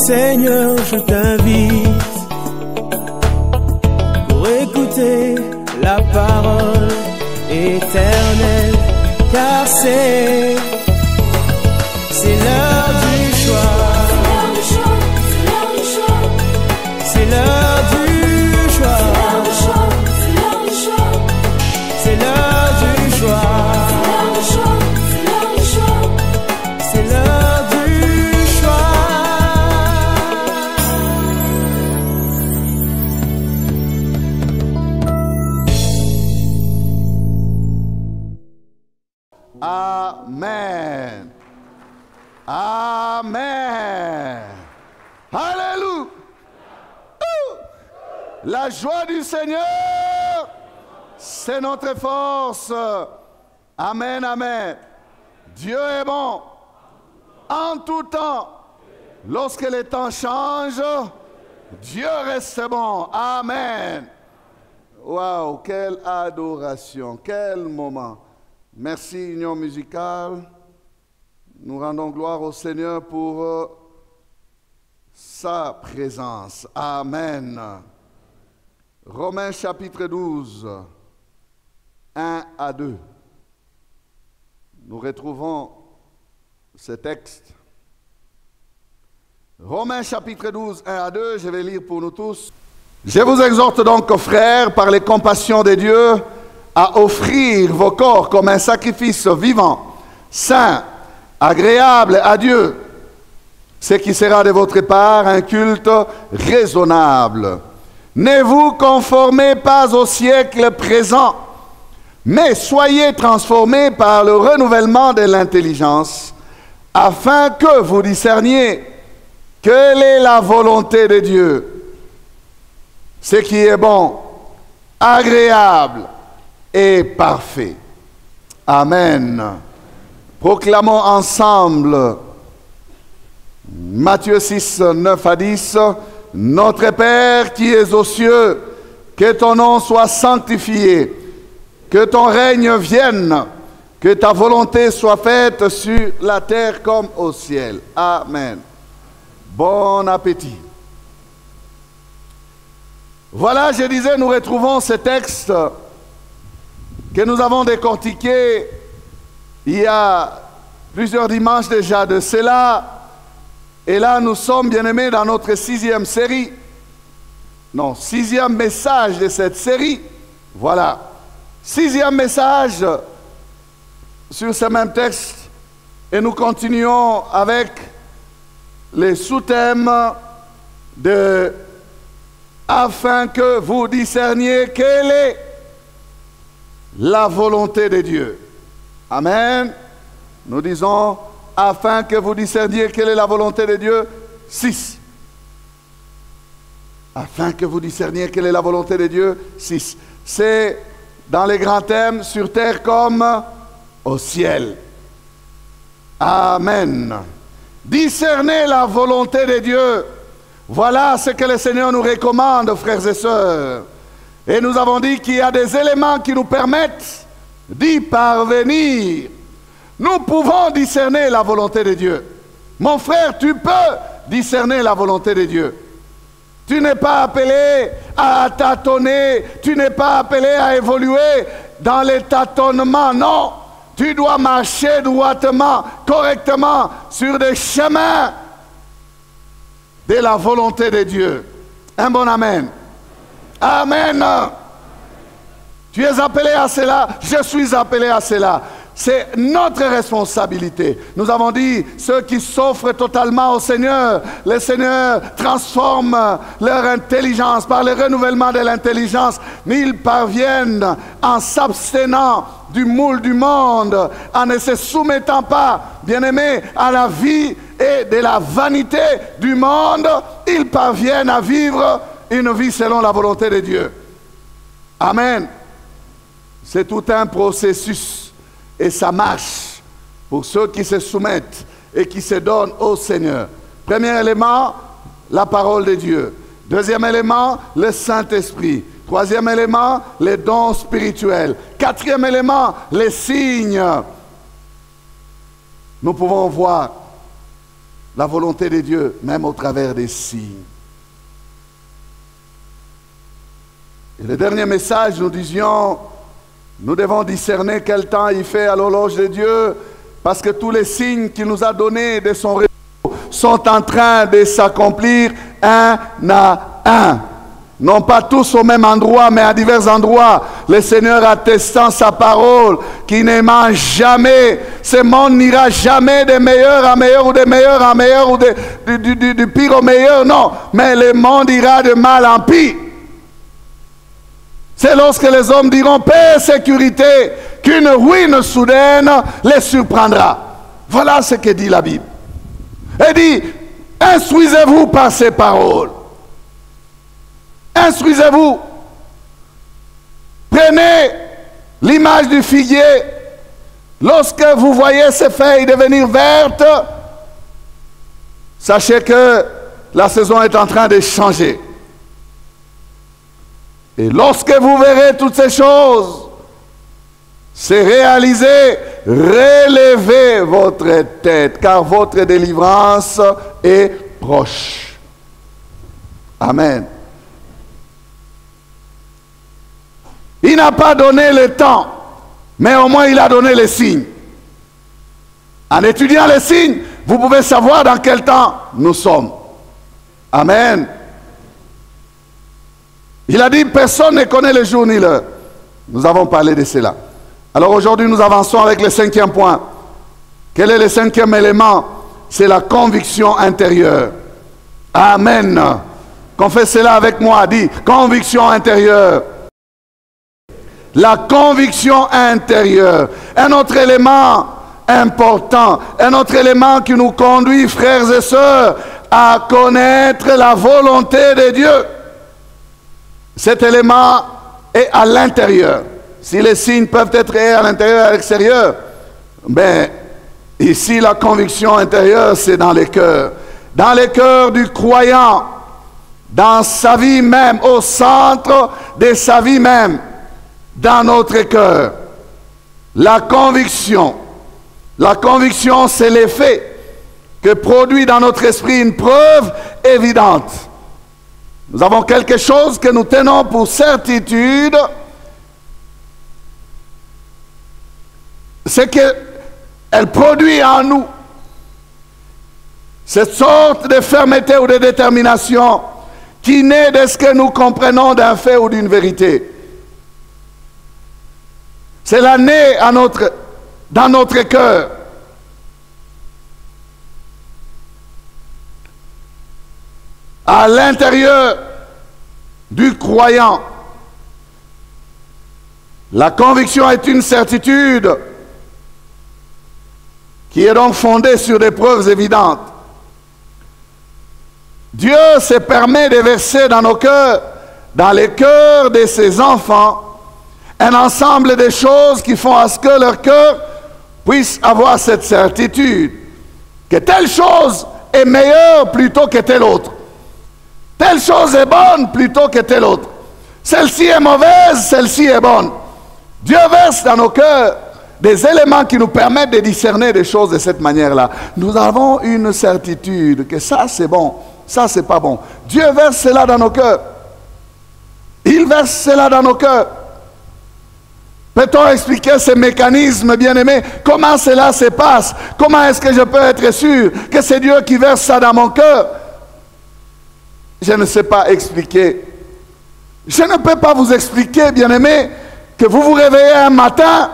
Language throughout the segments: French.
Seigneur, je t'invite pour écouter la parole éternelle, car c'est l'heure du choix. C'est l'heure du choix. C'est l'heure du choix. C'est l'heure du choix. Amen. Amen. Alléluia. La joie du Seigneur, c'est notre force. Amen, amen. Dieu est bon en tout temps. Lorsque les temps changent, Dieu reste bon. Amen. Waouh, quelle adoration, quel moment. Merci, Union musicale. Nous rendons gloire au Seigneur pour sa présence. Amen. Romains chapitre 12, 1 à 2. Nous retrouvons ce texte. Romains chapitre 12, 1 à 2, je vais lire pour nous tous. Je vous exhorte donc, frères, par les compassions de Dieu, à offrir vos corps comme un sacrifice vivant, saint, agréable à Dieu, ce qui sera de votre part un culte raisonnable. Ne vous conformez pas au siècle présent, mais soyez transformés par le renouvellement de l'intelligence, afin que vous discerniez quelle est la volonté de Dieu, ce qui est bon, agréable et parfait. Amen. Proclamons ensemble Matthieu 6, 9 à 10. Notre Père qui es aux cieux, que ton nom soit sanctifié, que ton règne vienne, que ta volonté soit faite sur la terre comme au ciel. Amen. Bon appétit. Voilà, je disais, nous retrouvons ce texte que nous avons décortiqué il y a plusieurs dimanches déjà de cela. Et là, nous sommes, bien-aimés, dans notre 6e série. Non, 6e message de cette série. Voilà. 6e message sur ce même texte. Et nous continuons avec les sous-thèmes de « Afin que vous discerniez quelle est la volonté de Dieu ». Amen. Nous disons « Afin que vous discerniez quelle est la volonté de Dieu ». 6. Afin que vous discerniez quelle est la volonté de Dieu. 6. C'est dans les grands thèmes, sur terre comme au ciel. Amen. Discerner la volonté de Dieu. Voilà ce que le Seigneur nous recommande, frères et sœurs. Et nous avons dit qu'il y a des éléments qui nous permettent d'y parvenir. Nous pouvons discerner la volonté de Dieu. Mon frère, tu peux discerner la volonté de Dieu. Tu n'es pas appelé à tâtonner, tu n'es pas appelé à évoluer dans les tâtonnements, non. Tu dois marcher droitement, correctement, sur des chemins de la volonté de Dieu. Un bon amen. Amen. Tu es appelé à cela, je suis appelé à cela. C'est notre responsabilité. Nous avons dit, ceux qui s'offrent totalement au Seigneur, le Seigneur transforme leur intelligence par le renouvellement de l'intelligence, mais ils parviennent en s'abstenant du moule du monde, en ne se soumettant pas, bien-aimés, à la vie et de la vanité du monde, ils parviennent à vivre une vie selon la volonté de Dieu. Amen. C'est tout un processus. Et ça marche pour ceux qui se soumettent et qui se donnent au Seigneur. Premier élément, la parole de Dieu. Deuxième élément, le Saint-Esprit. Troisième élément, les dons spirituels. Quatrième élément, les signes. Nous pouvons voir la volonté de Dieu, même au travers des signes. Et le dernier message, nous disions, nous devons discerner quel temps il fait à l'horloge de Dieu, parce que tous les signes qu'il nous a donnés de son réseau sont en train de s'accomplir un à un. Non pas tous au même endroit, mais à divers endroits. Le Seigneur attestant sa parole, qui ne ment jamais. Ce monde n'ira jamais de meilleur à meilleur, ou de meilleur à meilleur, ou du pire au meilleur. Non, mais le monde ira de mal en pire. C'est lorsque les hommes diront paix et sécurité qu'une ruine soudaine les surprendra. Voilà ce que dit la Bible. Elle dit, instruisez-vous par ces paroles. Instruisez-vous. Prenez l'image du figuier. Lorsque vous voyez ses feuilles devenir vertes, sachez que la saison est en train de changer. Et lorsque vous verrez toutes ces choses se réaliser, relevez votre tête, car votre délivrance est proche. Amen. Il n'a pas donné le temps, mais au moins il a donné les signes. En étudiant les signes, vous pouvez savoir dans quel temps nous sommes. Amen. Il a dit, personne ne connaît le jour ni l'heure. Nous avons parlé de cela. Alors aujourd'hui, nous avançons avec le 5e point. Quel est le 5e élément? C'est la conviction intérieure. Amen. Confessez-la avec moi, dit, conviction intérieure. La conviction intérieure. Un autre élément important, un autre élément qui nous conduit, frères et sœurs, à connaître la volonté de Dieu. Cet élément est à l'intérieur. Si les signes peuvent être à l'intérieur et à l'extérieur, ben, ici la conviction intérieure, c'est dans les cœurs. Dans les cœurs du croyant, dans sa vie même, au centre de sa vie même, dans notre cœur. La conviction, c'est l'effet que produit dans notre esprit une preuve évidente. Nous avons quelque chose que nous tenons pour certitude, c'est qu'elle produit en nous cette sorte de fermeté ou de détermination qui naît de ce que nous comprenons d'un fait ou d'une vérité. Cela naît dans notre cœur. À l'intérieur du croyant. La conviction est une certitude qui est donc fondée sur des preuves évidentes. Dieu se permet de verser dans nos cœurs, dans les cœurs de ses enfants, un ensemble de choses qui font à ce que leur cœur puisse avoir cette certitude que telle chose est meilleure plutôt que telle autre. Telle chose est bonne plutôt que telle autre. Celle-ci est mauvaise, celle-ci est bonne. Dieu verse dans nos cœurs des éléments qui nous permettent de discerner des choses de cette manière-là. Nous avons une certitude que ça c'est bon, ça c'est pas bon. Dieu verse cela dans nos cœurs. Il verse cela dans nos cœurs. Peut-on expliquer ce mécanisme, bien-aimé? Comment cela se passe? Comment est-ce que je peux être sûr que c'est Dieu qui verse ça dans mon cœur? Je ne sais pas expliquer. Je ne peux pas vous expliquer, bien-aimé, que vous vous réveillez un matin,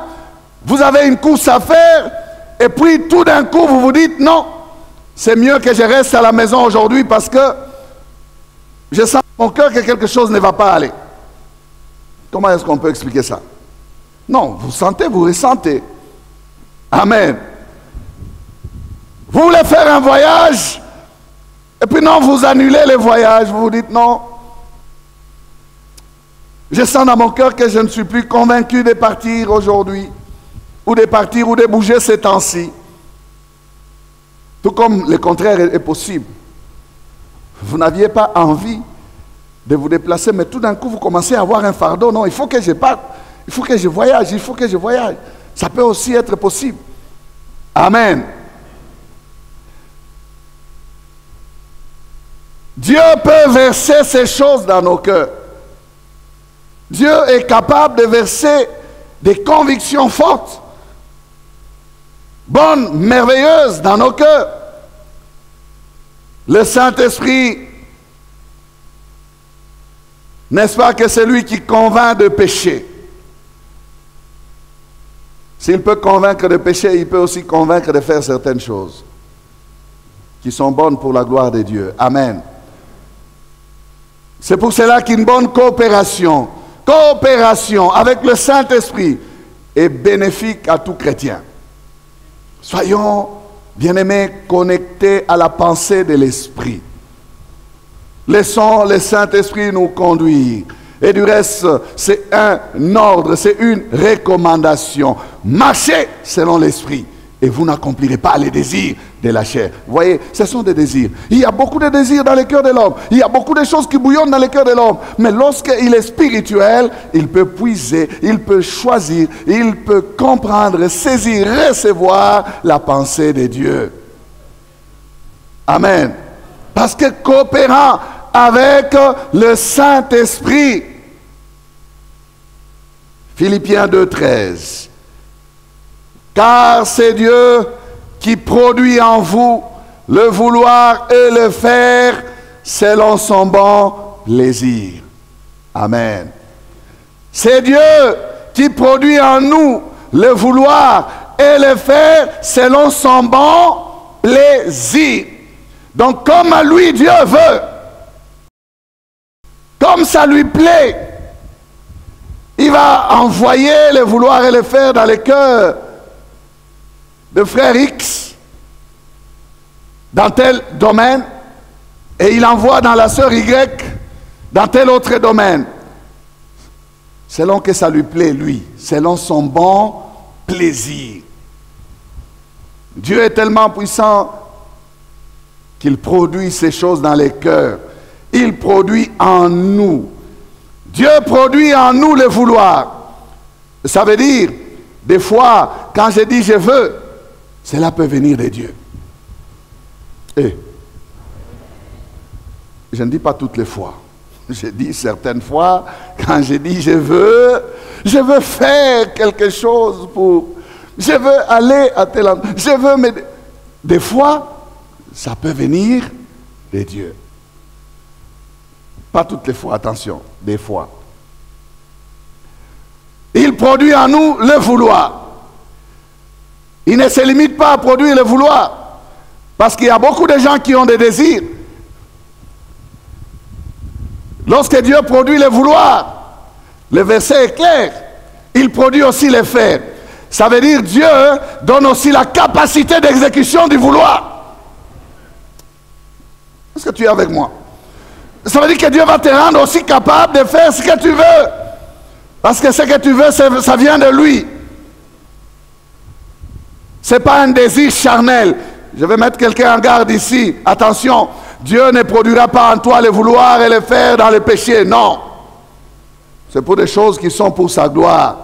vous avez une course à faire, et puis tout d'un coup vous vous dites non, c'est mieux que je reste à la maison aujourd'hui parce que je sens dans mon cœur que quelque chose ne va pas aller. Comment est-ce qu'on peut expliquer ça? Non, vous sentez, vous ressentez. Amen. Vous voulez faire un voyage, et puis non, vous annulez le voyage, vous vous dites non. Je sens dans mon cœur que je ne suis plus convaincu de partir aujourd'hui, ou de partir, ou de bouger ces temps-ci. Tout comme le contraire est possible. Vous n'aviez pas envie de vous déplacer, mais tout d'un coup, vous commencez à avoir un fardeau. Non, il faut que je parte, il faut que je voyage, il faut que je voyage. Ça peut aussi être possible. Amen. Dieu peut verser ces choses dans nos cœurs. Dieu est capable de verser des convictions fortes, bonnes, merveilleuses dans nos cœurs. Le Saint-Esprit, n'est-ce pas que c'est lui qui convainc de péché? S'il peut convaincre de péché, il peut aussi convaincre de faire certaines choses qui sont bonnes pour la gloire de Dieu. Amen. C'est pour cela qu'une bonne coopération avec le Saint-Esprit est bénéfique à tout chrétien. Soyons, bien-aimés, connectés à la pensée de l'Esprit. Laissons le Saint-Esprit nous conduire. Et du reste, c'est un ordre, c'est une recommandation. Marchez selon l'Esprit et vous n'accomplirez pas les désirs de la chair. Vous voyez, ce sont des désirs. Il y a beaucoup de désirs dans le cœur de l'homme. Il y a beaucoup de choses qui bouillonnent dans le cœur de l'homme. Mais lorsqu'il est spirituel, il peut puiser, il peut choisir, il peut comprendre, saisir, recevoir la pensée de Dieu. Amen. Parce que coopérant avec le Saint-Esprit. Philippiens 2,13. Car c'est Dieu qui produit en vous le vouloir et le faire selon son bon plaisir. Amen. C'est Dieu qui produit en nous le vouloir et le faire selon son bon plaisir. Donc comme à lui Dieu veut, comme ça lui plaît, il va envoyer le vouloir et le faire dans le cœur de frère X dans tel domaine et il envoie dans la sœur Y dans tel autre domaine selon que ça lui plaît lui, selon son bon plaisir. Dieu est tellement puissant qu'il produit ces choses dans les cœurs. Il produit en nous. Dieu produit en nous le vouloir. Ça veut dire, des fois, quand je dis je veux, cela peut venir de Dieu. Et je ne dis pas toutes les fois. Je dis certaines fois, quand je dis je veux faire quelque chose pour... Je veux aller à tel endroit. Je veux m'aider. Des fois, ça peut venir de Dieu. Pas toutes les fois, attention, des fois. Il produit en nous le vouloir. Il ne se limite pas à produire le vouloir. Parce qu'il y a beaucoup de gens qui ont des désirs. Lorsque Dieu produit le vouloir, le verset est clair. Il produit aussi le faire. Ça veut dire Dieu donne aussi la capacité d'exécution du vouloir. Est-ce que tu es avec moi? Ça veut dire que Dieu va te rendre aussi capable de faire ce que tu veux. Parce que ce que tu veux, ça vient de lui. Ce n'est pas un désir charnel. Je vais mettre quelqu'un en garde ici. Attention, Dieu ne produira pas en toi le vouloir et le faire dans le péché. Non. C'est pour des choses qui sont pour sa gloire.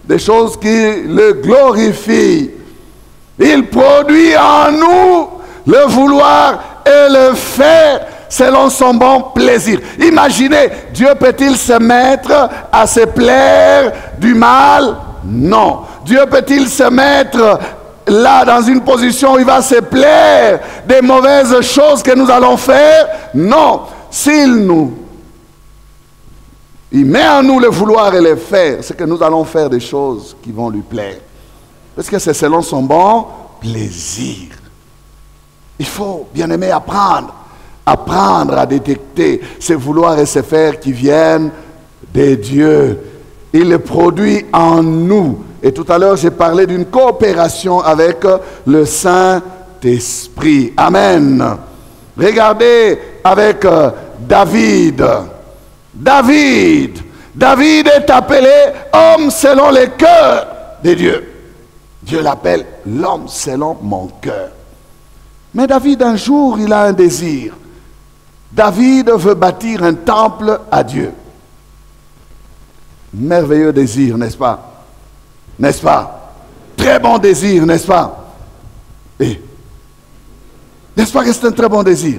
Des choses qui le glorifient. Il produit en nous le vouloir et le faire selon son bon plaisir. Imaginez, Dieu peut-il se mettre à se plaire du mal? Non. Dieu peut-il se mettre là dans une position où il va se plaire des mauvaises choses que nous allons faire? Non. Il met en nous le vouloir et le faire, c'est que nous allons faire des choses qui vont lui plaire. Parce que c'est selon son bon plaisir. Il faut, bien aimé, apprendre à détecter ces vouloirs et ces faire qui viennent de Dieu. Il les produit en nous. Et tout à l'heure, j'ai parlé d'une coopération avec le Saint-Esprit. Amen. Regardez avec David. David est appelé homme selon le cœur de Dieu. Dieu l'appelle l'homme selon mon cœur. Mais David, un jour, il a un désir. David veut bâtir un temple à Dieu. Merveilleux désir, n'est-ce pas? N'est-ce pas? Très bon désir, n'est-ce pas? Et n'est-ce pas que c'est un très bon désir?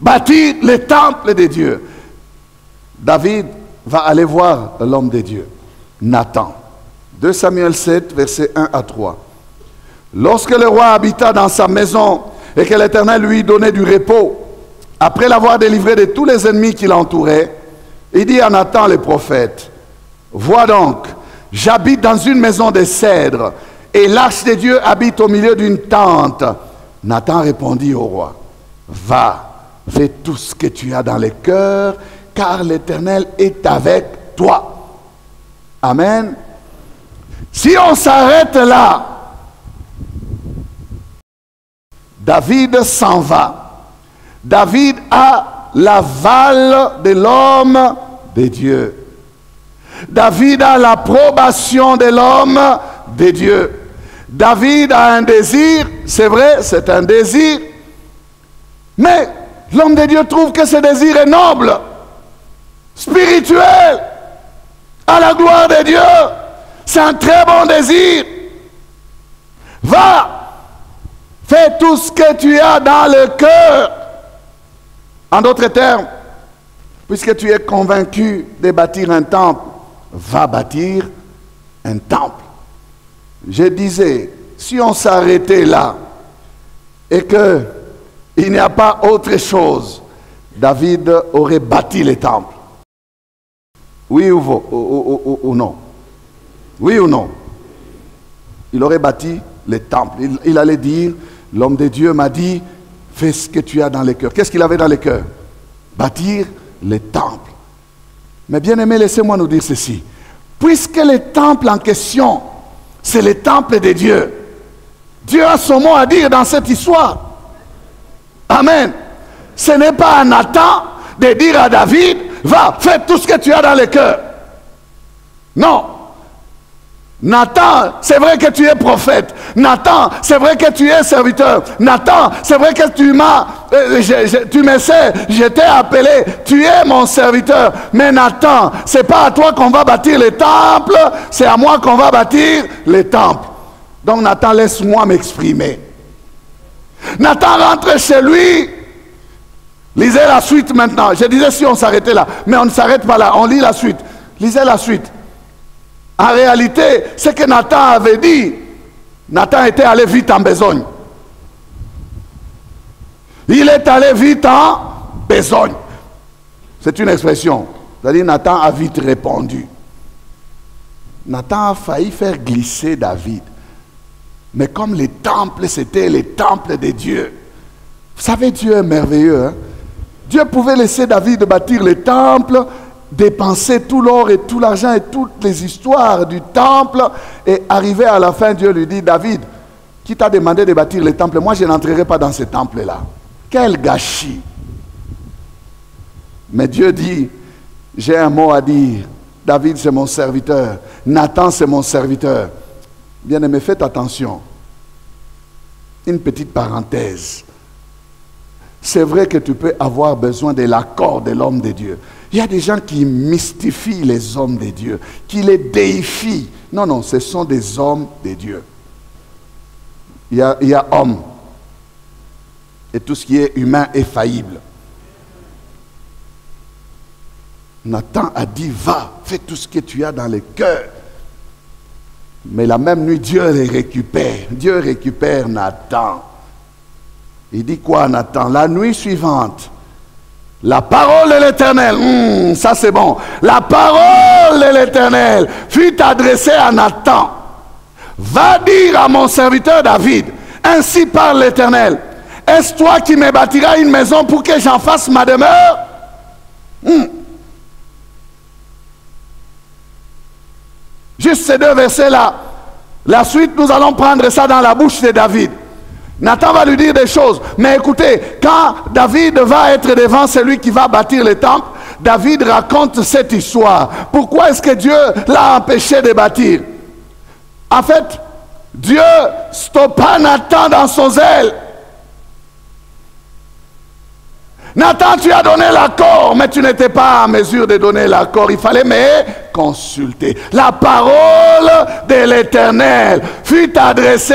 bâtir le temple de Dieu. David va aller voir l'homme de Dieu, Nathan. 2 Samuel 7, versets 1 à 3. Lorsque le roi habita dans sa maison et que l'Éternel lui donnait du repos, après l'avoir délivré de tous les ennemis qui l'entouraient, il dit à Nathan le prophète, « Vois donc, j'habite dans une maison de cèdre, et l'arche de Dieu habite au milieu d'une tente. » Nathan répondit au roi, « Va, fais tout ce que tu as dans le cœur, car l'Éternel est avec toi. » Amen. Si on s'arrête là, David s'en va. David a l'aval de l'homme de Dieu. David a l'approbation de l'homme de Dieu. David a un désir, c'est vrai, c'est un désir, mais l'homme de Dieu trouve que ce désir est noble, spirituel, à la gloire de Dieu. C'est un très bon désir. Va, fais tout ce que tu as dans le cœur. En d'autres termes, puisque tu es convaincu de bâtir un temple, va bâtir un temple. Je disais, si on s'arrêtait là et qu'il n'y a pas autre chose, David aurait bâti le temple. Oui ou non? Oui ou non? Il aurait bâti le temple. Il allait dire, l'homme de Dieu m'a dit, fais ce que tu as dans le cœur. Qu'est-ce qu'il avait dans le cœur? Bâtir le temple. Mais bien aimé, laissez-moi nous dire ceci. Puisque le temple en question, c'est le temple de Dieu, Dieu a son mot à dire dans cette histoire. Amen. Ce n'est pas à Nathan de dire à David, va, fais tout ce que tu as dans le cœur. Non. Nathan, c'est vrai que tu es prophète. Nathan, c'est vrai que tu es serviteur. Nathan, c'est vrai que tu me sais, je t'ai appelé, tu es mon serviteur. Mais Nathan, c'est pas à toi qu'on va bâtir les temples, c'est à moi qu'on va bâtir les temples. Donc Nathan, laisse-moi m'exprimer. Nathan rentre chez lui. Lisez la suite maintenant. Je disais si on s'arrêtait là, mais on ne s'arrête pas là, on lit la suite. Lisez la suite. En réalité, ce que Nathan avait dit, Nathan était allé vite en besogne. Il est allé vite en besogne. C'est une expression. C'est-à-dire Nathan a vite répondu. Nathan a failli faire glisser David. Mais comme les temples, c'était les temples de Dieu. Vous savez, Dieu est merveilleux. Hein? Dieu pouvait laisser David bâtir les temples, dépenser tout l'or et tout l'argent et toutes les histoires du temple, et arriver à la fin, Dieu lui dit, David, qui t'a demandé de bâtir les temples, moi je n'entrerai pas dans ces temples-là. Quel gâchis! Mais Dieu dit, j'ai un mot à dire, David c'est mon serviteur, Nathan c'est mon serviteur. Bien-aimé, faites attention. Une petite parenthèse. C'est vrai que tu peux avoir besoin de l'accord de l'homme de Dieu. Il y a des gens qui mystifient les hommes de Dieu, qui les déifient. Non, non, ce sont des hommes de Dieu. Il y a homme. Et tout ce qui est humain est faillible. Nathan a dit, va, fais tout ce que tu as dans le cœur. Mais la même nuit, Dieu les récupère. Dieu récupère Nathan. Il dit quoi, Nathan? La nuit suivante, la parole de l'Éternel, ça c'est bon. La parole de l'Éternel fut adressée à Nathan. Va dire à mon serviteur David, ainsi parle l'Éternel. Est-ce toi qui me bâtiras une maison pour que j'en fasse ma demeure? Juste ces deux versets-là. La suite, nous allons prendre ça dans la bouche de David. Nathan va lui dire des choses. Mais écoutez, quand David va être devant celui qui va bâtir le temple, David raconte cette histoire. Pourquoi est-ce que Dieu l'a empêché de bâtir? En fait, Dieu stoppa Nathan dans son zèle. Nathan, tu as donné l'accord, mais tu n'étais pas en mesure de donner l'accord. Il fallait me consulter. La parole de l'Éternel fut adressée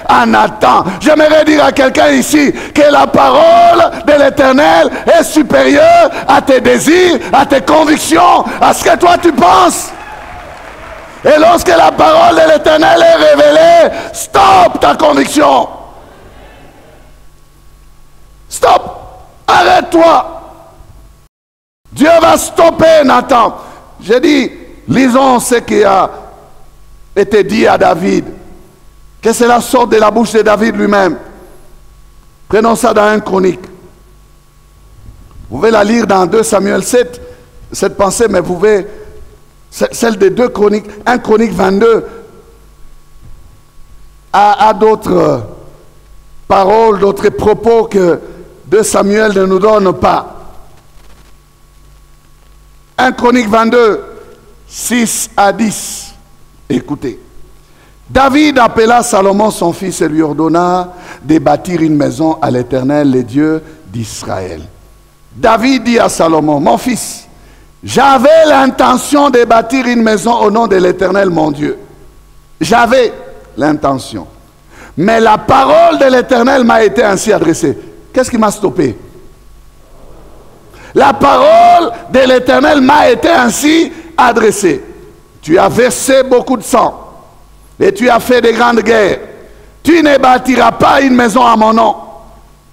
à Nathan. J'aimerais dire à quelqu'un ici que la parole de l'Éternel est supérieure à tes désirs, à tes convictions, à ce que toi tu penses. Et lorsque la parole de l'Éternel est révélée, stop ta conviction. Stop. Arrête-toi. Dieu va stopper Nathan. J'ai dit, lisons ce qui a été dit à David. Que cela sorte de la bouche de David lui-même. Prenons ça dans 1 Chronique. Vous pouvez la lire dans 2 Samuel 7, cette pensée, mais vous pouvez, celle des 2 Chroniques, 1 Chronique 22, a d'autres paroles, d'autres propos que 2 Samuel ne nous donne pas. 1 Chronique 22, 6 à 10. Écoutez. David appela Salomon son fils et lui ordonna de bâtir une maison à l'Éternel, le Dieu d'Israël. David dit à Salomon, mon fils, j'avais l'intention de bâtir une maison au nom de l'Éternel, mon Dieu. J'avais l'intention. Mais la parole de l'Éternel m'a été ainsi adressée. Qu'est-ce qui m'a stoppé? La parole de l'Éternel m'a été ainsi adressée. Tu as versé beaucoup de sang et tu as fait de grandes guerres. Tu ne bâtiras pas une maison à mon nom.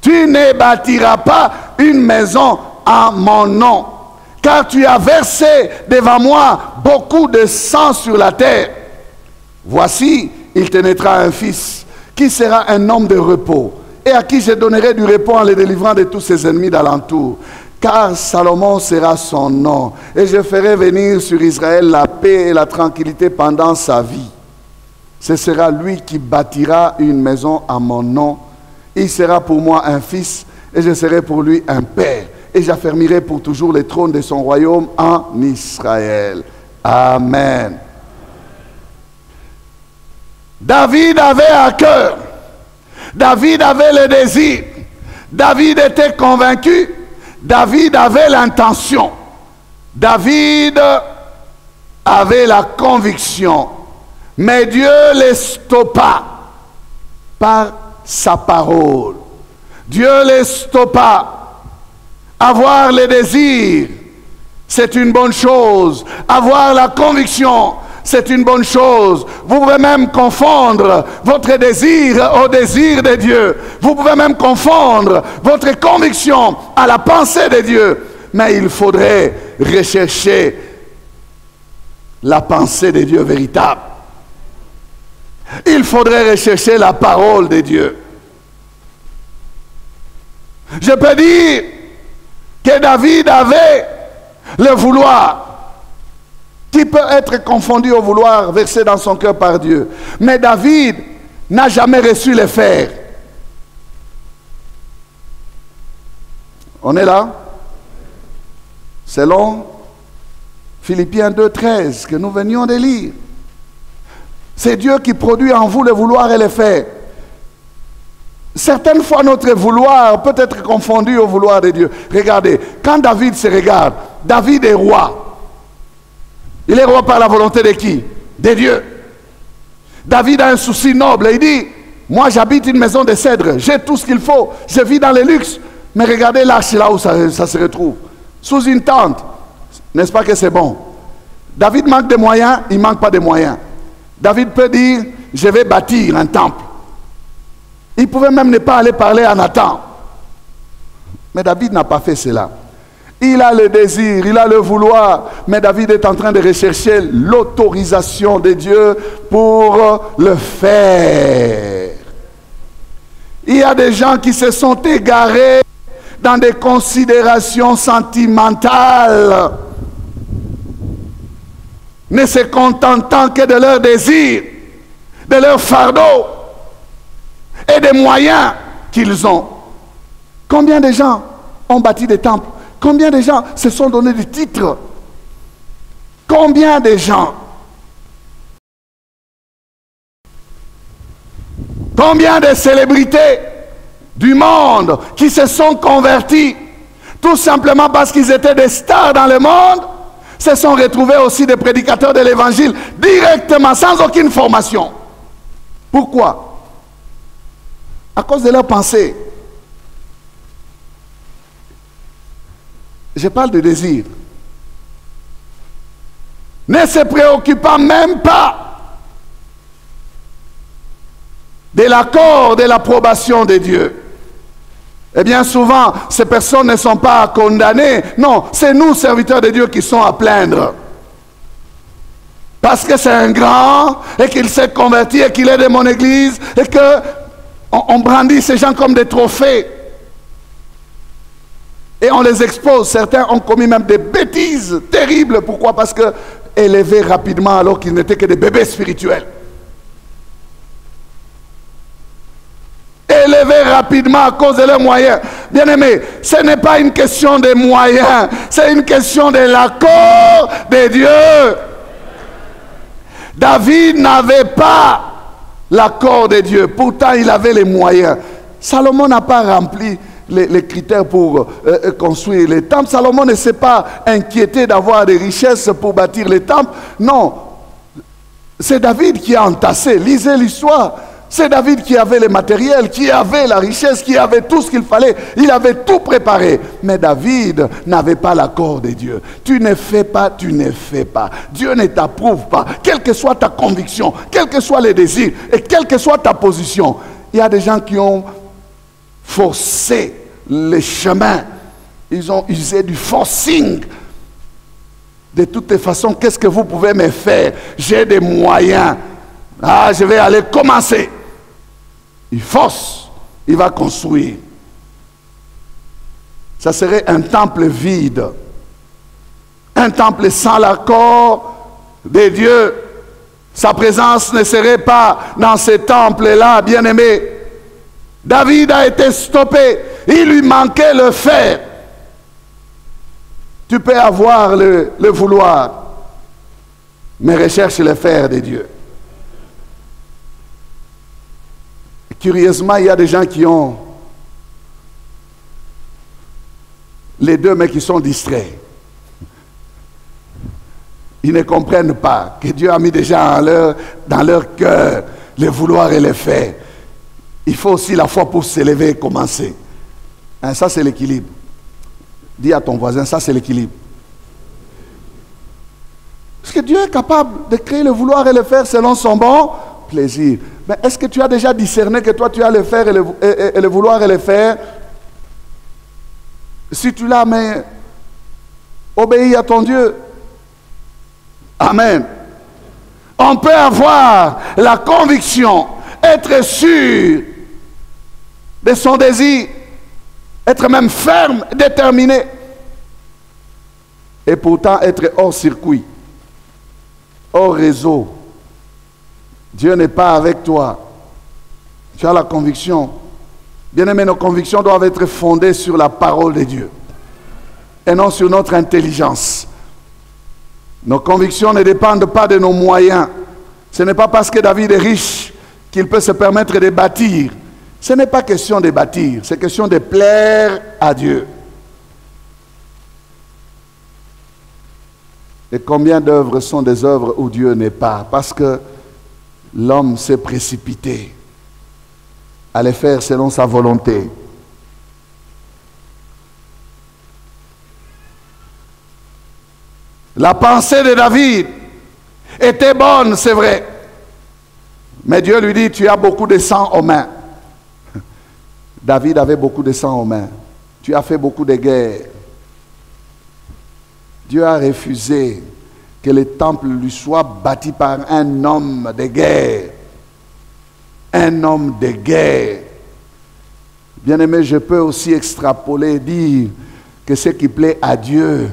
Tu ne bâtiras pas une maison à mon nom. Car tu as versé devant moi beaucoup de sang sur la terre. Voici, il te naîtra un fils qui sera un homme de repos et à qui je donnerai du repos en le délivrant de tous ses ennemis d'alentour. Car Salomon sera son nom, et je ferai venir sur Israël la paix et la tranquillité pendant sa vie. Ce sera lui qui bâtira une maison à mon nom. Il sera pour moi un fils, et je serai pour lui un père. Et j'affermirai pour toujours le trône de son royaume en Israël. Amen. David avait à cœur. David avait le désir. David était convaincu. David avait l'intention. David avait la conviction. Mais Dieu les stoppa par sa parole. Dieu les stoppa. Avoir le désir, c'est une bonne chose. Avoir la conviction, c'est une bonne chose. Vous pouvez même confondre votre désir au désir de Dieu. Vous pouvez même confondre votre conviction à la pensée de Dieu. Mais il faudrait rechercher la pensée de Dieu véritable. Il faudrait rechercher la parole de Dieu. Je peux dire que David avait le vouloir, qui peut être confondu au vouloir versé dans son cœur par Dieu. Mais David n'a jamais reçu le faire. On est là? Selon Philippiens 2,13 que nous venions de lire. C'est Dieu qui produit en vous le vouloir et le faire. Certaines fois, notre vouloir peut être confondu au vouloir de Dieu. Regardez, quand David se regarde, David est roi. Il est roi par la volonté de qui? De Dieu. David a un souci noble. Il dit, moi j'habite une maison de cèdre, j'ai tout ce qu'il faut, je vis dans le luxe. Mais regardez l'arche, là où ça se retrouve. Sous une tente. N'est-ce pas que c'est bon? David manque de moyens, il ne manque pas de moyens. David peut dire, je vais bâtir un temple. Il pouvait même ne pas aller parler à Nathan. Mais David n'a pas fait cela. Il a le désir, il a le vouloir. Mais David est en train de rechercher l'autorisation de Dieu pour le faire. Il y a des gens qui se sont égarés dans des considérations sentimentales, ne se contentant que de leur désir, de leur fardeau et des moyens qu'ils ont. Combien de gens ont bâti des temples? Combien de gens se sont donné des titres? Combien de gens? Combien de célébrités du monde qui se sont convertis tout simplement parce qu'ils étaient des stars dans le monde, se sont retrouvés aussi des prédicateurs de l'évangile directement, sans aucune formation. Pourquoi? À cause de leurs pensées. Je parle de désir. Ne se préoccupant même pas de l'accord, de l'approbation de Dieu. Et bien souvent, ces personnes ne sont pas condamnées. Non, c'est nous, serviteurs de Dieu, qui sont à plaindre. Parce que c'est un grand, et qu'il s'est converti, et qu'il est de mon église, et qu'on brandit ces gens comme des trophées. Et on les expose. Certains ont commis même des bêtises terribles. Pourquoi? Parce que élevés rapidement alors qu'ils n'étaient que des bébés spirituels. Élevés rapidement à cause de leurs moyens. Bien aimé, ce n'est pas une question de moyens, c'est une question de l'accord de Dieu. David n'avait pas l'accord de Dieu, pourtant il avait les moyens. Salomon n'a pas rempli les critères pour construire les temples. Salomon ne s'est pas inquiété d'avoir des richesses pour bâtir les temples. Non, c'est David qui a entassé. Lisez l'histoire. C'est David qui avait le matériel, qui avait la richesse, qui avait tout ce qu'il fallait. Il avait tout préparé. Mais David n'avait pas l'accord de Dieu. Tu ne fais pas, tu ne fais pas. Dieu ne t'approuve pas. Quelle que soit ta conviction, quels que soient les désirs et quelle que soit ta position. Il y a des gens qui ont forcé les chemins. Ils ont usé du forcing. De toutes les façons, qu'est-ce que vous pouvez me faire? J'ai des moyens. Ah, je vais aller commencer. Il force, il va construire. Ça serait un temple vide. Un temple sans l'accord de Dieu. Sa présence ne serait pas dans ce temple-là, bien-aimé. David a été stoppé. Il lui manquait le fer. Tu peux avoir le vouloir, mais recherche le fer de Dieu. Curieusement, il y a des gens qui ont les deux, mais qui sont distraits. Ils ne comprennent pas que Dieu a mis déjà dans leur cœur le vouloir et le faire. Il faut aussi la foi pour s'élever et commencer. Hein, ça, c'est l'équilibre. Dis à ton voisin, ça, c'est l'équilibre. Parce que Dieu est capable de créer le vouloir et le faire selon son bon plaisir. Mais est-ce que tu as déjà discerné que toi tu as le faire et le vouloir et le faire? Si tu l'as, mais obéis à ton Dieu. Amen. On peut avoir la conviction, être sûr de son désir, être même ferme, déterminé, et pourtant être hors circuit, hors réseau. Dieu n'est pas avec toi. Tu as la conviction. Bien-aimé, nos convictions doivent être fondées sur la parole de Dieu et non sur notre intelligence. Nos convictions ne dépendent pas de nos moyens. Ce n'est pas parce que David est riche qu'il peut se permettre de bâtir. Ce n'est pas question de bâtir, c'est question de plaire à Dieu. Et combien d'œuvres sont des œuvres où Dieu n'est pas? Parce que l'homme s'est précipité à les faire selon sa volonté. La pensée de David était bonne, c'est vrai. Mais Dieu lui dit, tu as beaucoup de sang aux mains. David avait beaucoup de sang aux mains. Tu as fait beaucoup de guerres. Dieu a refusé que le temple lui soit bâti par un homme de guerre. Un homme de guerre. Bien-aimé, je peux aussi extrapoler et dire que ce qui plaît à Dieu,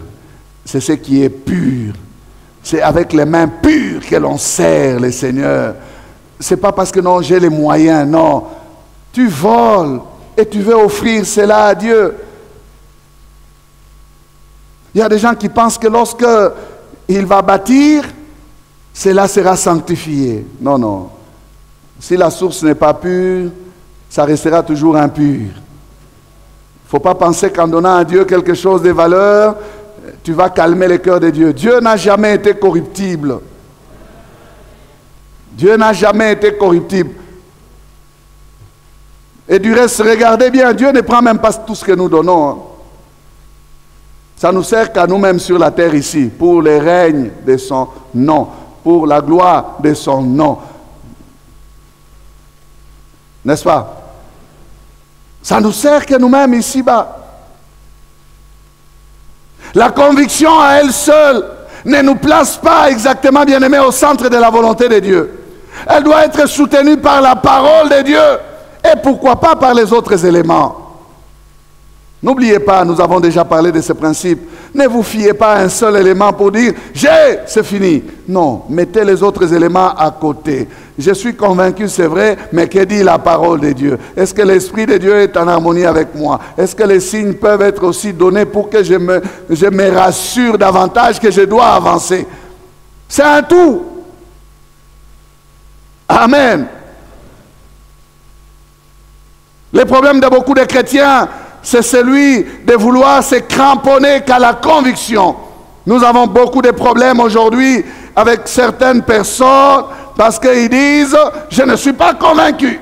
c'est ce qui est pur. C'est avec les mains pures que l'on sert le Seigneur. Ce n'est pas parce que non, j'ai les moyens, non. Tu voles et tu veux offrir cela à Dieu. Il y a des gens qui pensent que lorsque il va bâtir, cela sera sanctifié. Non, non. Si la source n'est pas pure, ça restera toujours impur. Il faut pas penser qu'en donnant à Dieu quelque chose de valeur, tu vas calmer le cœur de Dieu. Dieu n'a jamais été corruptible. Dieu n'a jamais été corruptible. Et du reste, regardez bien, Dieu ne prend même pas tout ce que nous donnons. Hein. Ça nous sert qu'à nous-mêmes sur la terre ici, pour le règne de son nom, pour la gloire de son nom. N'est-ce pas? Ça nous sert que nous-mêmes ici-bas. La conviction à elle seule ne nous place pas exactement, bien-aimés, au centre de la volonté de Dieu. Elle doit être soutenue par la parole de Dieu et pourquoi pas par les autres éléments. N'oubliez pas, nous avons déjà parlé de ce principe. Ne vous fiez pas à un seul élément pour dire « c'est fini ». Non, mettez les autres éléments à côté. Je suis convaincu, c'est vrai, mais que dit la parole de Dieu? Est-ce que l'Esprit de Dieu est en harmonie avec moi? Est-ce que les signes peuvent être aussi donnés pour que je me rassure davantage que je dois avancer? C'est un tout. Amen. Le problème de beaucoup de chrétiens, c'est celui de vouloir se cramponner qu'à la conviction. Nous avons beaucoup de problèmes aujourd'hui avec certaines personnes parce qu'ils disent « je ne suis pas convaincu ».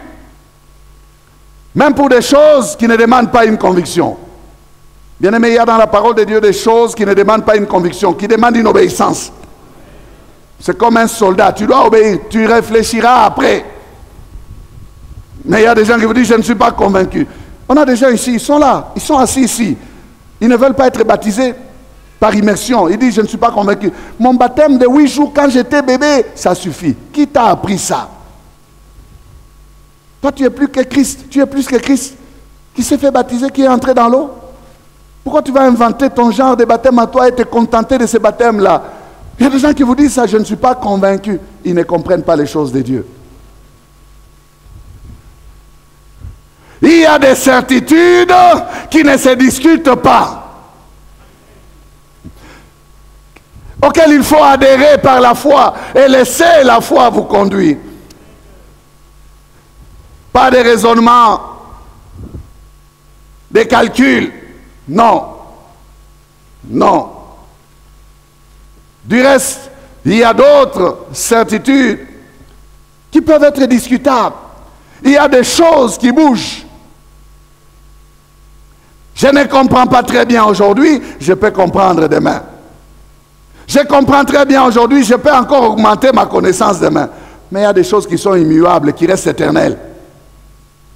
Même pour des choses qui ne demandent pas une conviction. Bien aimé, il y a dans la parole de Dieu des choses qui ne demandent pas une conviction, qui demandent une obéissance. C'est comme un soldat, tu dois obéir, tu réfléchiras après. Mais il y a des gens qui vous disent « je ne suis pas convaincu ». On a des gens ici, ils sont là, ils sont assis ici. Ils ne veulent pas être baptisés par immersion. Ils disent, je ne suis pas convaincu. Mon baptême de 8 jours quand j'étais bébé, ça suffit. Qui t'a appris ça? Toi, tu es plus que Christ. Tu es plus que Christ qui s'est fait baptiser, qui est entré dans l'eau. Pourquoi tu vas inventer ton genre de baptême à toi et te contenter de ce baptême-là? Il y a des gens qui vous disent ça, je ne suis pas convaincu. Ils ne comprennent pas les choses de Dieu. Il y a des certitudes qui ne se discutent pas, auxquelles il faut adhérer par la foi et laisser la foi vous conduire. Pas de raisonnement, des calculs, non, non. Du reste, il y a d'autres certitudes qui peuvent être discutables. Il y a des choses qui bougent. Je ne comprends pas très bien aujourd'hui, je peux comprendre demain. Je comprends très bien aujourd'hui, je peux encore augmenter ma connaissance demain. Mais il y a des choses qui sont immuables, qui restent éternelles.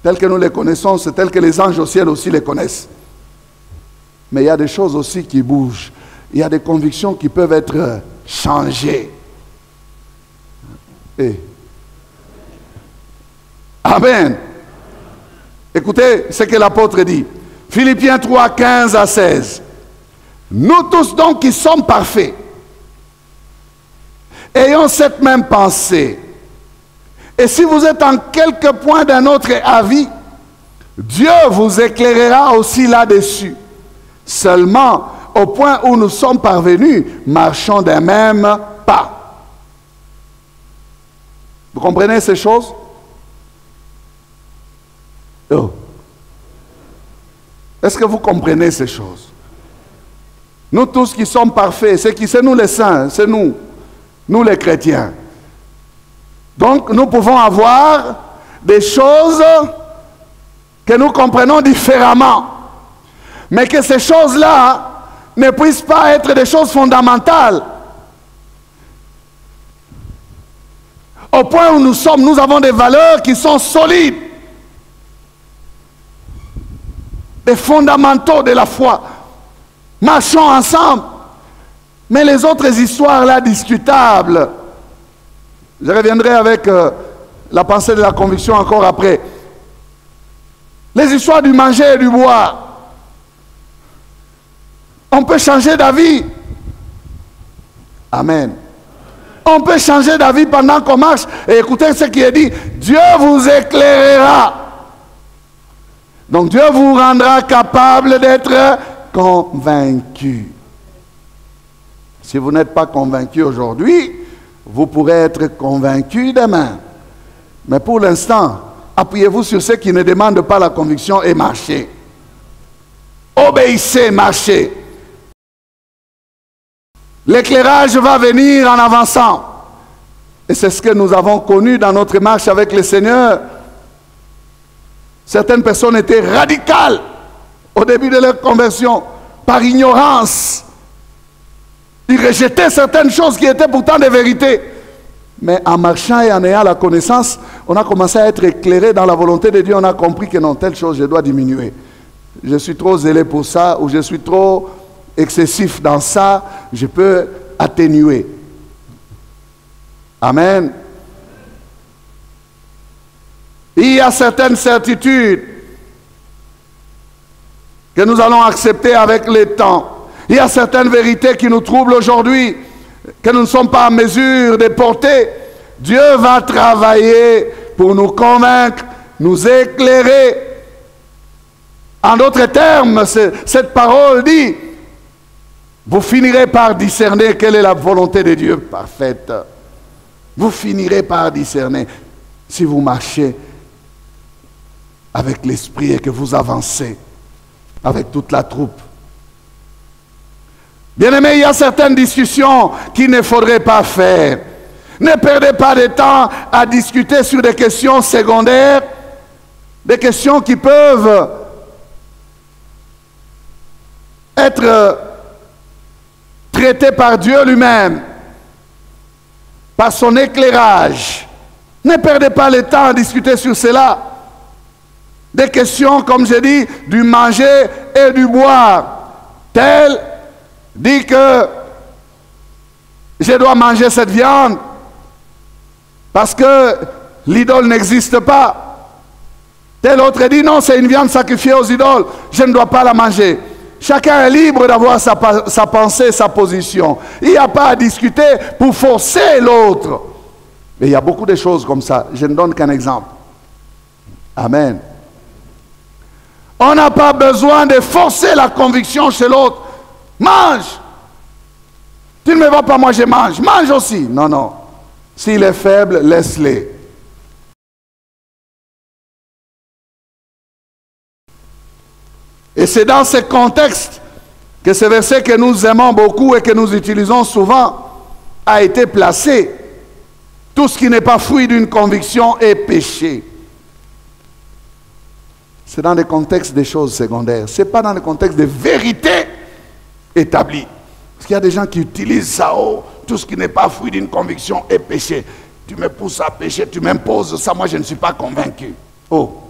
Telles que nous les connaissons, c'est telles que les anges au ciel aussi les connaissent. Mais il y a des choses aussi qui bougent. Il y a des convictions qui peuvent être changées. Et... Amen. Écoutez ce que l'apôtre dit. Philippiens 3, 15 à 16. Nous tous donc qui sommes parfaits, ayons cette même pensée. Et si vous êtes en quelque point d'un autre avis, Dieu vous éclairera aussi là-dessus. Seulement, au point où nous sommes parvenus, marchons d'un même pas. Vous comprenez ces choses? Oh. Est-ce que vous comprenez ces choses? Nous tous qui sommes parfaits, c'est nous les saints, c'est nous les chrétiens. Donc nous pouvons avoir des choses que nous comprenons différemment. Mais que ces choses-là ne puissent pas être des choses fondamentales. Au point où nous sommes, nous avons des valeurs qui sont solides. Des fondamentaux de la foi. Marchons ensemble. Mais les autres histoires là discutables, je reviendrai avec la pensée de la conviction encore après. Les histoires du manger et du boire. On peut changer d'avis. Amen. On peut changer d'avis pendant qu'on marche. Et écoutez ce qui est dit. Dieu vous éclairera. Donc Dieu vous rendra capable d'être convaincu. Si vous n'êtes pas convaincu aujourd'hui, vous pourrez être convaincu demain. Mais pour l'instant, appuyez-vous sur ceux qui ne demandent pas la conviction et marchez. Obéissez, marchez. L'éclairage va venir en avançant. Et c'est ce que nous avons connu dans notre marche avec le Seigneur. Certaines personnes étaient radicales au début de leur conversion, par ignorance. Ils rejetaient certaines choses qui étaient pourtant des vérités. Mais en marchant et en ayant la connaissance, on a commencé à être éclairé dans la volonté de Dieu. On a compris que non, telle chose, je dois diminuer. Je suis trop zélé pour ça, ou je suis trop excessif dans ça, je peux atténuer. Amen. Il y a certaines certitudes que nous allons accepter avec le temps. Il y a certaines vérités qui nous troublent aujourd'hui, que nous ne sommes pas en mesure de porter. Dieu va travailler pour nous convaincre, nous éclairer. En d'autres termes, cette parole dit, vous finirez par discerner quelle est la volonté de Dieu parfaite. Vous finirez par discerner si vous marchez avec l'esprit et que vous avancez avec toute la troupe. Bien-aimés, il y a certaines discussions qu'il ne faudrait pas faire. Ne perdez pas de temps à discuter sur des questions secondaires, des questions qui peuvent être traitées par Dieu lui-même, par son éclairage. Ne perdez pas le temps à discuter sur cela. Des questions, comme je dis, du manger et du boire. Tel dit que je dois manger cette viande parce que l'idole n'existe pas. Tel autre dit non, c'est une viande sacrifiée aux idoles, je ne dois pas la manger. Chacun est libre d'avoir sa pensée, sa position. Il n'y a pas à discuter pour forcer l'autre. Mais il y a beaucoup de choses comme ça. Je ne donne qu'un exemple. Amen. On n'a pas besoin de forcer la conviction chez l'autre. Mange. Tu ne me vois pas, moi je mange. Mange aussi. Non, non. S'il est faible, laisse-le. Et c'est dans ce contexte que ce verset que nous aimons beaucoup et que nous utilisons souvent a été placé. Tout ce qui n'est pas fruit d'une conviction est péché. C'est dans le contexte des choses secondaires. Ce n'est pas dans le contexte des vérités établies. Parce qu'il y a des gens qui utilisent ça. Oh, tout ce qui n'est pas fruit d'une conviction est péché. Tu me pousses à pécher, tu m'imposes ça. Moi, je ne suis pas convaincu. Oh.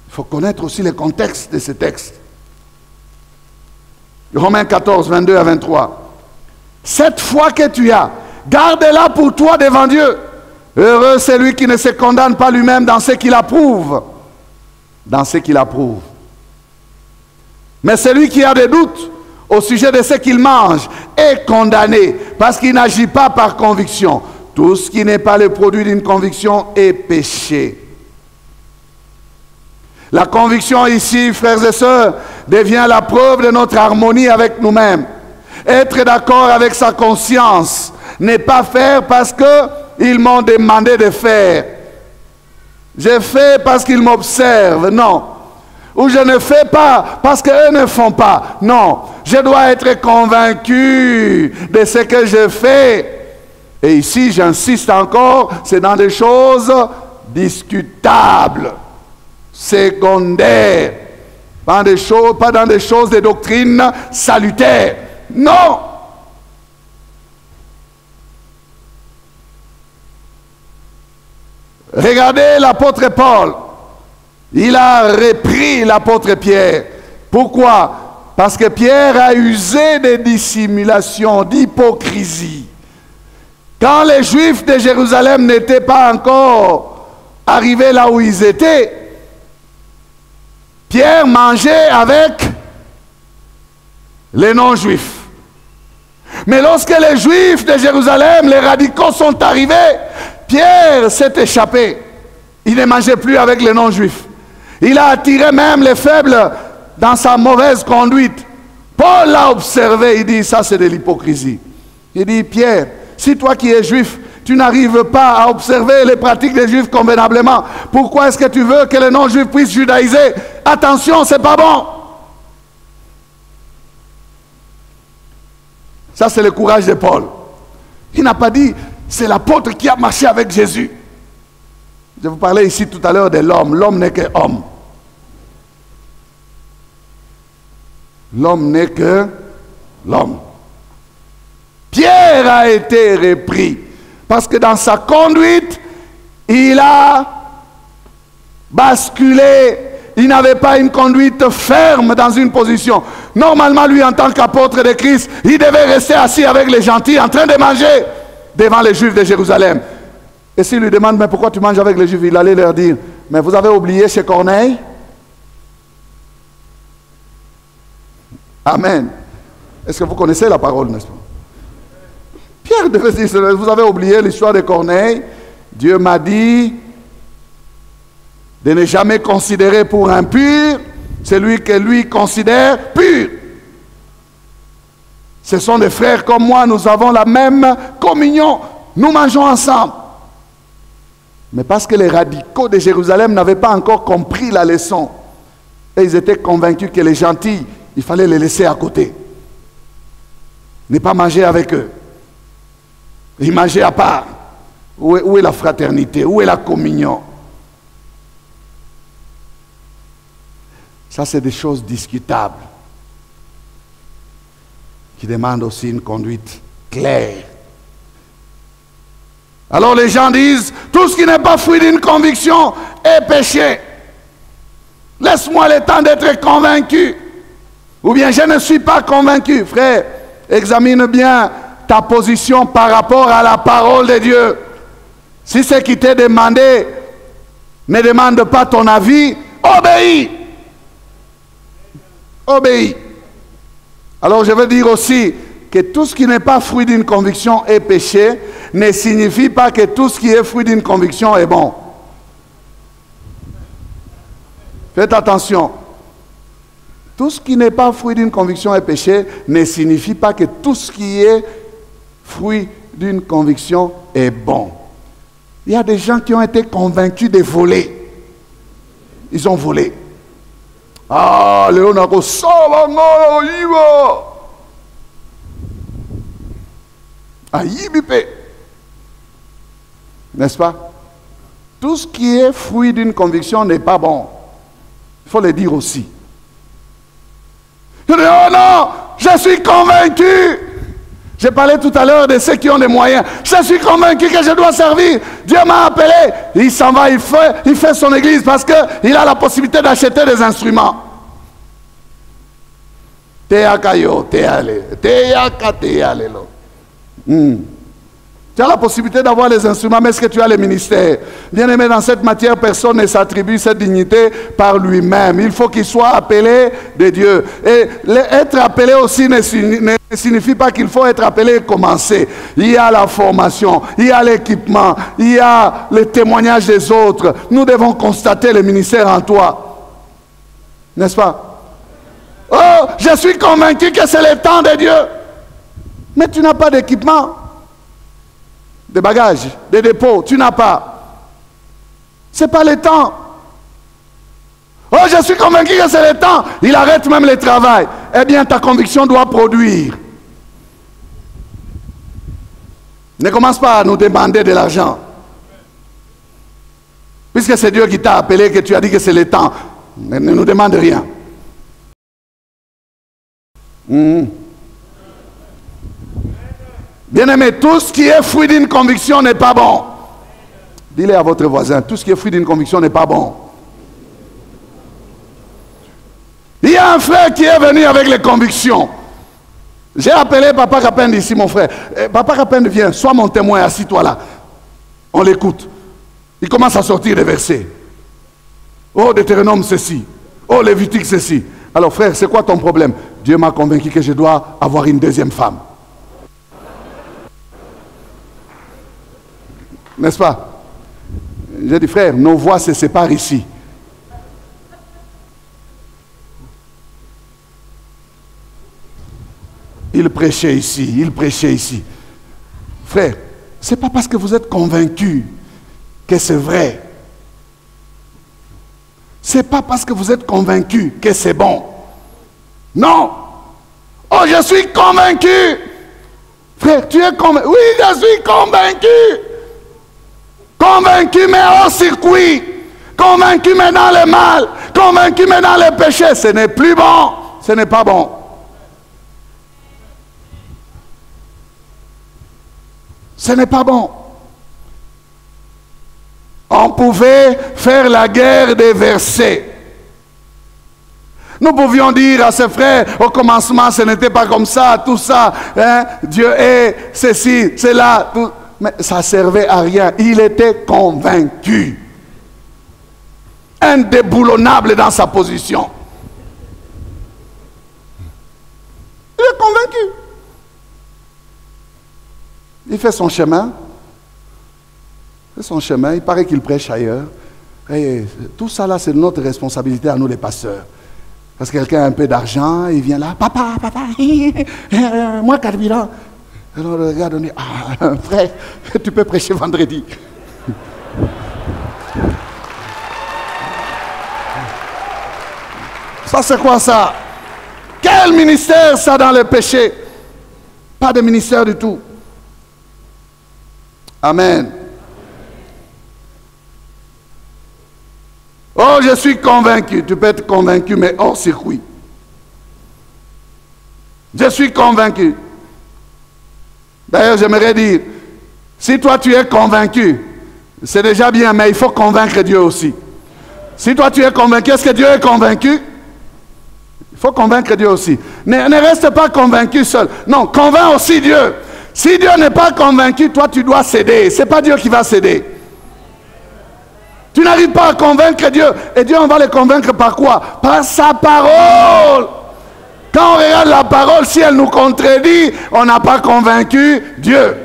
Il faut connaître aussi le contexte de ce texte. Romains 14, 22 à 23. Cette foi que tu as, garde-la pour toi devant Dieu. Heureux celui qui ne se condamne pas lui-même dans ce qu'il approuve. Dans ce qu'il approuve. Mais celui qui a des doutes au sujet de ce qu'il mange est condamné parce qu'il n'agit pas par conviction. Tout ce qui n'est pas le produit d'une conviction est péché. La conviction ici, frères et sœurs, devient la preuve de notre harmonie avec nous-mêmes. Être d'accord avec sa conscience, ne pas faire parce qu'ils m'ont demandé de faire. Je fais parce qu'ils m'observent, non. Ou je ne fais pas parce qu'eux ne font pas, non. Je dois être convaincu de ce que je fais. Et ici, j'insiste encore, c'est dans des choses discutables, secondaires, pas dans des choses de doctrine salutaire. Non! Regardez l'apôtre Paul. Il a repris l'apôtre Pierre. Pourquoi? Parce que Pierre a usé de dissimulation, d'hypocrisie. Quand les Juifs de Jérusalem n'étaient pas encore arrivés là où ils étaient, Pierre mangeait avec les non-juifs. Mais lorsque les Juifs de Jérusalem, les radicaux sont arrivés, Pierre s'est échappé. Il ne mangeait plus avec les non-juifs. Il a attiré même les faibles dans sa mauvaise conduite. Paul l'a observé, il dit, ça c'est de l'hypocrisie. Il dit, Pierre, si toi qui es juif, tu n'arrives pas à observer les pratiques des juifs convenablement, pourquoi est-ce que tu veux que les non-juifs puissent judaïser? Attention, c'est pas bon. Ça, c'est le courage de Paul. Il n'a pas dit, c'est l'apôtre qui a marché avec Jésus. Je vous parlais ici tout à l'heure de l'homme. L'homme n'est que homme. L'homme n'est que l'homme. Pierre a été repris parce que dans sa conduite, il a basculé. Il n'avait pas une conduite ferme dans une position. Normalement, lui, en tant qu'apôtre de Christ, il devait rester assis avec les gentils en train de manger devant les Juifs de Jérusalem. Et s'il lui demande, mais pourquoi tu manges avec les Juifs? Il allait leur dire, mais vous avez oublié chez Corneille? Amen. Est-ce que vous connaissez la parole, n'est-ce pas? Pierre devait dire, vous avez oublié l'histoire de Corneille? Dieu m'a dit de ne jamais considérer pour impur celui que lui considère pur. Ce sont des frères comme moi, nous avons la même communion, nous mangeons ensemble. Mais parce que les radicaux de Jérusalem n'avaient pas encore compris la leçon, et ils étaient convaincus que les gentils, il fallait les laisser à côté. Ne pas manger avec eux. Ils mangeaient à part. Où est la fraternité? Où est la communion? Ça, c'est des choses discutables qui demandent aussi une conduite claire. Alors les gens disent, tout ce qui n'est pas fruit d'une conviction est péché. Laisse-moi le temps d'être convaincu. Ou bien je ne suis pas convaincu. Frère, examine bien ta position par rapport à la parole de Dieu. Si ce qui t'est demandé ne demande pas ton avis, obéis. Obéis. Alors je veux dire aussi que tout ce qui n'est pas fruit d'une conviction est péché, ne signifie pas que tout ce qui est fruit d'une conviction est bon. Faites attention. Tout ce qui n'est pas fruit d'une conviction est péché, ne signifie pas que tout ce qui est fruit d'une conviction est bon. Il y a des gens qui ont été convaincus de voler. Ils ont volé. Ah, Léonard, n'est-ce pas? Tout ce qui est fruit d'une conviction n'est pas bon. Il faut le dire aussi. Je dis, oh non, je suis convaincu. J'ai parlé tout à l'heure de ceux qui ont des moyens. Je suis convaincu que je dois servir. Dieu m'a appelé. Il s'en va, il fait son église parce qu'il a la possibilité d'acheter des instruments. Tu as la possibilité d'avoir les instruments, mais est-ce que tu as les ministères? Bien aimé, dans cette matière, personne ne s'attribue cette dignité par lui-même. Il faut qu'il soit appelé de Dieu. Et être appelé aussi ne signifie pas qu'il faut être appelé et commencer. Il y a la formation, il y a l'équipement, il y a le témoignage des autres. Nous devons constater le ministère en toi. N'est-ce pas? Oh, je suis convaincu que c'est le temps de Dieu. Mais tu n'as pas d'équipement. Des bagages, des dépôts, tu n'as pas. Ce n'est pas le temps. Oh, je suis convaincu que c'est le temps. Il arrête même le travail. Eh bien, ta conviction doit produire. Ne commence pas à nous demander de l'argent. Puisque c'est Dieu qui t'a appelé, que tu as dit que c'est le temps. Ne nous demande rien. Bien-aimé, tout ce qui est fruit d'une conviction n'est pas bon. Dis-le à votre voisin, tout ce qui est fruit d'une conviction n'est pas bon. Il y a un frère qui est venu avec les convictions. J'ai appelé Papa Rapende ici, mon frère. Papa Rapende, viens, sois mon témoin, assis-toi là. On l'écoute. Il commence à sortir des versets. Oh, Deutéronome ceci. Oh, Lévitique ceci. Alors frère, c'est quoi ton problème? Dieu m'a convaincu que je dois avoir une deuxième femme. N'est-ce pas? J'ai dit, frère, nos voix se séparent ici. Il prêchait ici, il prêchait ici. Frère, ce n'est pas parce que vous êtes convaincu que c'est vrai. Ce n'est pas parce que vous êtes convaincu que c'est bon. Non. Oh, je suis convaincu. Frère, tu es convaincu? Oui, je suis convaincu. Convaincu, mais hors circuit. Convaincu, mais dans le mal. Convaincu, mais dans le péché. Ce n'est plus bon. Ce n'est pas bon. Ce n'est pas bon. On pouvait faire la guerre des versets. Nous pouvions dire à ses frères, au commencement, ce n'était pas comme ça, tout ça, hein, Dieu est ceci, cela, tout. Mais ça servait à rien. Il était convaincu. Indéboulonnable dans sa position. Il est convaincu. Il fait son chemin. Il fait son chemin. Il paraît qu'il prêche ailleurs. Et tout ça là, c'est notre responsabilité à nous les pasteurs. Parce que quelqu'un a un peu d'argent, il vient là, papa, moi carburant. Alors le gars dit, ah frère, tu peux prêcher vendredi. Ça c'est quoi ça? Quel ministère ça dans le péché? Pas de ministère du tout. Amen. Oh, je suis convaincu. Tu peux être convaincu, mais hors circuit. Je suis convaincu. D'ailleurs, j'aimerais dire, si toi tu es convaincu, c'est déjà bien, mais il faut convaincre Dieu aussi. Si toi tu es convaincu, est-ce que Dieu est convaincu? Il faut convaincre Dieu aussi. Ne reste pas convaincu seul. Non, convainc aussi Dieu. Si Dieu n'est pas convaincu, toi tu dois céder. Ce n'est pas Dieu qui va céder. Tu n'arrives pas à convaincre Dieu. Et Dieu, on va le convaincre par quoi? Par sa parole. Quand on regarde la parole, si elle nous contredit, on n'a pas convaincu Dieu.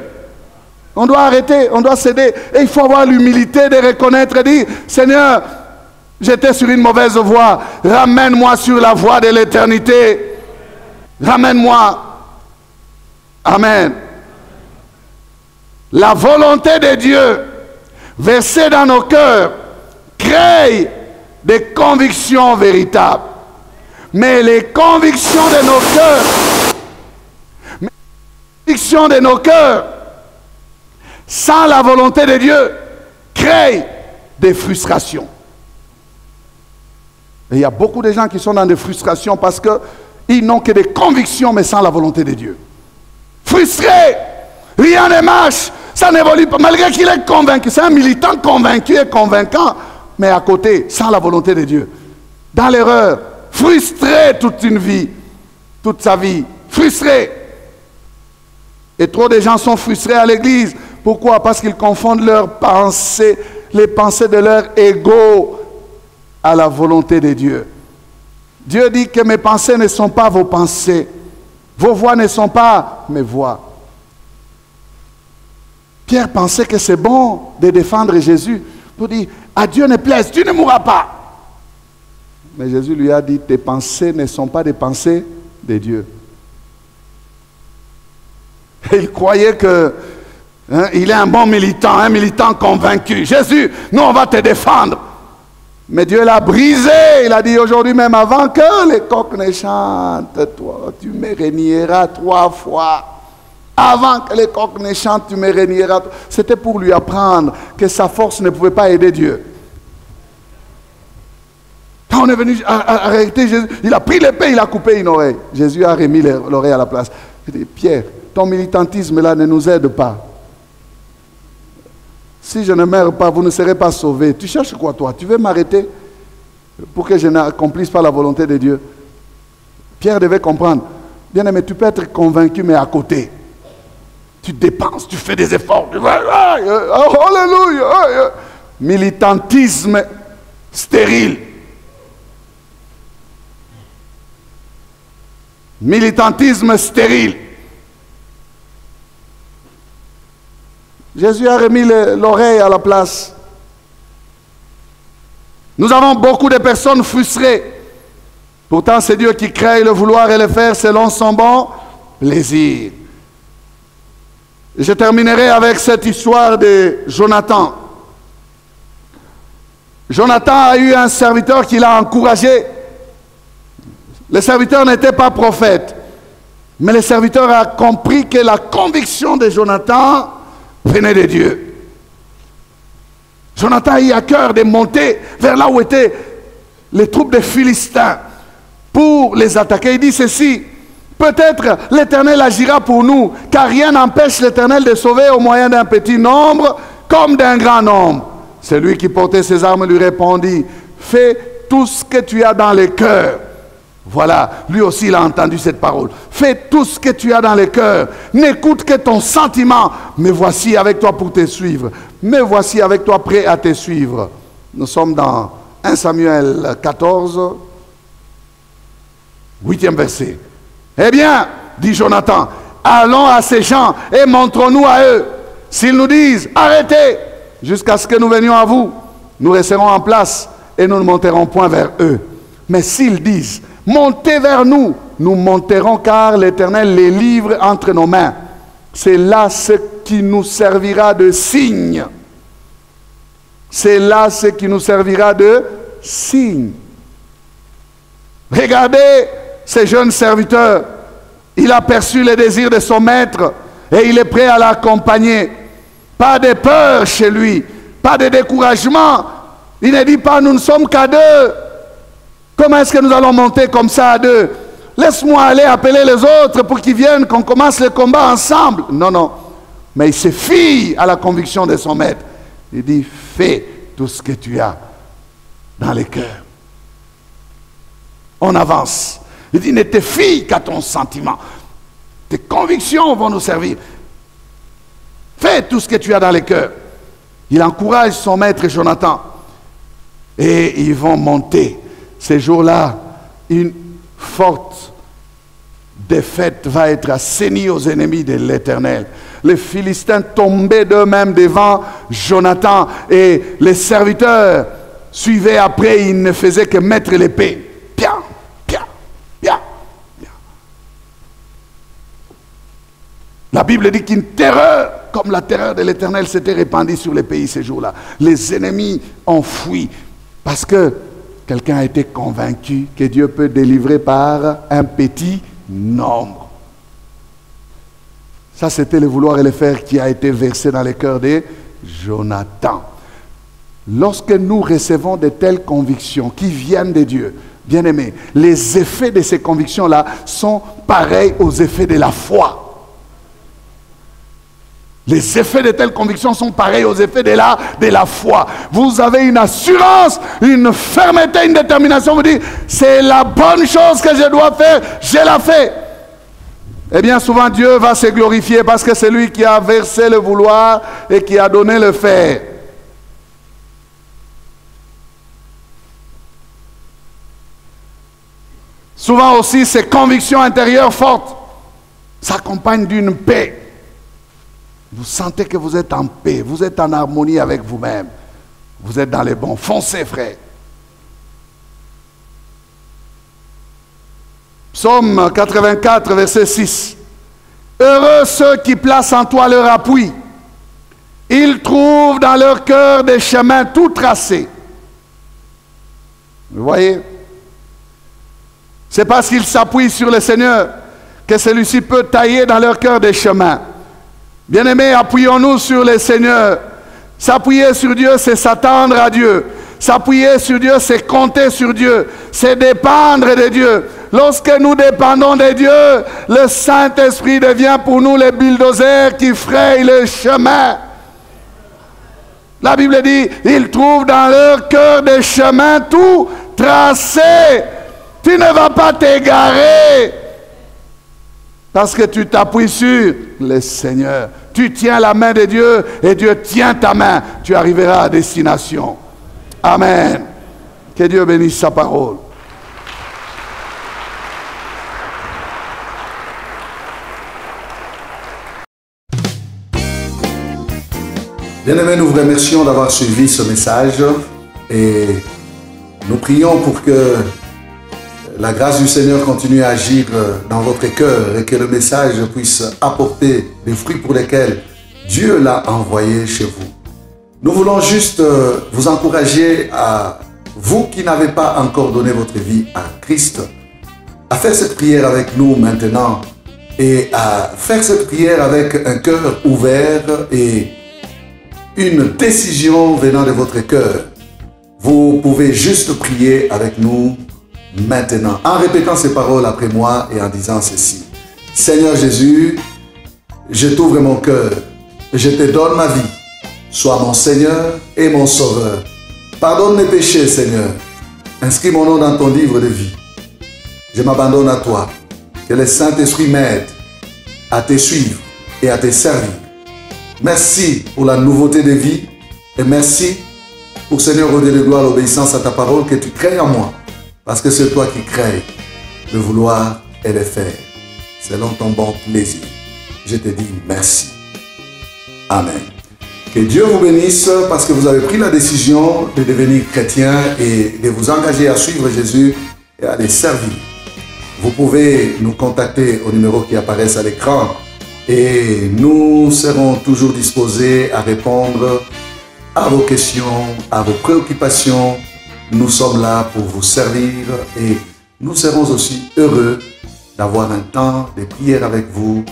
On doit arrêter, on doit céder. Et il faut avoir l'humilité de reconnaître et dire, Seigneur, j'étais sur une mauvaise voie. Ramène-moi sur la voie de l'éternité. Ramène-moi. Amen. La volonté de Dieu versée dans nos cœurs crée des convictions véritables. Mais les convictions de nos cœurs, sans la volonté de Dieu, créent des frustrations. Et il y a beaucoup de gens qui sont dans des frustrations parce qu'ils n'ont que des convictions, mais sans la volonté de Dieu. Frustrés, rien ne marche. Ça n'évolue pas, malgré qu'il est convaincu. C'est un militant convaincu et convaincant, mais à côté, sans la volonté de Dieu. Dans l'erreur, frustré toute une vie, toute sa vie, frustré. Et trop de gens sont frustrés à l'église. Pourquoi? Parce qu'ils confondent leurs pensées, les pensées de leur ego à la volonté de Dieu. Dieu dit que mes pensées ne sont pas vos pensées. Vos voix ne sont pas mes voix. Pierre pensait que c'est bon de défendre Jésus pour dire, à Dieu ne plaise, tu ne mourras pas. Mais Jésus lui a dit, tes pensées ne sont pas des pensées de Dieu. Et il croyait que il est un bon militant, un militant convaincu. Jésus, nous on va te défendre. Mais Dieu l'a brisé. Il a dit aujourd'hui même, avant que les coqs ne chantent, toi, tu me rénieras 3 fois. Avant que les coqs ne chantent, tu me rénieras. C'était pour lui apprendre que sa force ne pouvait pas aider Dieu. Quand on est venu arrêter Jésus, il a pris l'épée, il a coupé une oreille. Jésus a remis l'oreille à la place. Il dit, Pierre, ton militantisme là ne nous aide pas. Si je ne meurs pas, vous ne serez pas sauvés. Tu cherches quoi toi? Tu veux m'arrêter pour que je n'accomplisse pas la volonté de Dieu? Pierre devait comprendre. Bien aimé, tu peux être convaincu, mais à côté. Tu dépenses, tu fais des efforts. Alléluia. Militantisme stérile. Militantisme stérile. Jésus a remis l'oreille à la place. Nous avons beaucoup de personnes frustrées. Pourtant, c'est Dieu qui crée le vouloir et le faire selon son bon plaisir. Je terminerai avec cette histoire de Jonathan. Jonathan a eu un serviteur qui l'a encouragé. Le serviteur n'était pas prophète. Mais le serviteur a compris que la conviction de Jonathan venait de Dieu. Jonathan a eu à cœur de monter vers là où étaient les troupes des Philistins pour les attaquer. Il dit ceci: peut-être l'Éternel agira pour nous, car rien n'empêche l'Éternel de sauver au moyen d'un petit nombre comme d'un grand nombre. Celui qui portait ses armes lui répondit: fais tout ce que tu as dans le cœur. Voilà, lui aussi il a entendu cette parole. Fais tout ce que tu as dans le cœur. N'écoute que ton sentiment. Me voici avec toi pour te suivre. Me voici avec toi prêt à te suivre. Nous sommes dans 1 Samuel 14, 8e verset. Eh bien, dit Jonathan, allons à ces gens et montrons-nous à eux. S'ils nous disent arrêtez jusqu'à ce que nous venions à vous, nous resterons en place et nous ne monterons point vers eux. Mais s'ils disent montez vers nous, nous monterons, car l'Éternel les livre entre nos mains. C'est là ce qui nous servira de signe. C'est là ce qui nous servira de signe. Regardez ce jeune serviteur. Il a perçu les désirs de son maître et il est prêt à l'accompagner. Pas de peur chez lui, pas de découragement. Il ne dit pas nous ne sommes qu'à deux. Comment est-ce que nous allons monter comme ça à deux? Laisse-moi aller appeler les autres pour qu'ils viennent, qu'on commence le combat ensemble. Non, non. Mais il se fie à la conviction de son maître. Il dit, fais tout ce que tu as dans le cœur. On avance. Il dit, ne te fie qu'à ton sentiment. Tes convictions vont nous servir. Fais tout ce que tu as dans le cœur. Il encourage son maître Jonathan. Et ils vont monter. Ces jours-là, une forte défaite va être assainie aux ennemis de l'Éternel. Les Philistins tombaient d'eux-mêmes devant Jonathan et les serviteurs suivaient après, ils ne faisaient que mettre l'épée. Bien, bien, bien, bien. La Bible dit qu'une terreur, comme la terreur de l'Éternel, s'était répandue sur les pays ces jours-là. Les ennemis ont fui parce que quelqu'un a été convaincu que Dieu peut délivrer par un petit nombre. Ça, c'était le vouloir et le faire qui a été versé dans le cœur de Jonathan. Lorsque nous recevons de telles convictions qui viennent de Dieu, bien aimés, les effets de ces convictions-là sont pareils aux effets de la foi. Les effets de telles convictions sont pareils aux effets de la foi. Vous avez une assurance, une fermeté, une détermination. Vous dites, c'est la bonne chose que je dois faire, je la fais. Eh bien, souvent, Dieu va se glorifier parce que c'est lui qui a versé le vouloir et qui a donné le faire. Souvent aussi, ces convictions intérieures fortes s'accompagnent d'une paix. Vous sentez que vous êtes en paix, vous êtes en harmonie avec vous-même. Vous êtes dans les bons. Foncez, frère. Psaume 84, verset 6. Heureux ceux qui placent en toi leur appui. Ils trouvent dans leur cœur des chemins tout tracés. Vous voyez? C'est parce qu'ils s'appuient sur le Seigneur que celui-ci peut tailler dans leur cœur des chemins. Bien-aimés, appuyons-nous sur le Seigneur. S'appuyer sur Dieu, c'est s'attendre à Dieu. S'appuyer sur Dieu, c'est compter sur Dieu. C'est dépendre de Dieu. Lorsque nous dépendons de Dieu, le Saint-Esprit devient pour nous le bulldozer qui fraye le chemin. La Bible dit, ils trouvent dans leur cœur des chemins tout tracés. Tu ne vas pas t'égarer. Parce que tu t'appuies sur le Seigneur. Tu tiens la main de Dieu et Dieu tient ta main. Tu arriveras à destination. Amen. Que Dieu bénisse sa parole. Bien-aimés, nous vous remercions d'avoir suivi ce message et nous prions pour que la grâce du Seigneur continue à agir dans votre cœur et que le message puisse apporter des fruits pour lesquels Dieu l'a envoyé chez vous. Nous voulons juste vous encourager à vous qui n'avez pas encore donné votre vie à Christ, à faire cette prière avec nous maintenant et à faire cette prière avec un cœur ouvert et une décision venant de votre cœur, vous pouvez juste prier avec nous maintenant, en répétant ces paroles après moi et en disant ceci. Seigneur Jésus, je t'ouvre mon cœur, je te donne ma vie. Sois mon Seigneur et mon Sauveur. Pardonne mes péchés, Seigneur. Inscris mon nom dans ton livre de vie. Je m'abandonne à toi. Que le Saint-Esprit m'aide à te suivre et à te servir. Merci pour la nouveauté de vie et merci pour, Seigneur, au Dieu de gloire, l'obéissance à ta parole que tu crées en moi. Parce que c'est toi qui crées le vouloir et le faire selon ton bon plaisir. Je te dis merci. Amen. Que Dieu vous bénisse parce que vous avez pris la décision de devenir chrétien et de vous engager à suivre Jésus et à les servir. Vous pouvez nous contacter au numéro qui apparaît à l'écran et nous serons toujours disposés à répondre à vos questions, à vos préoccupations. Nous sommes là pour vous servir et nous serons aussi heureux d'avoir un temps de prière avec vous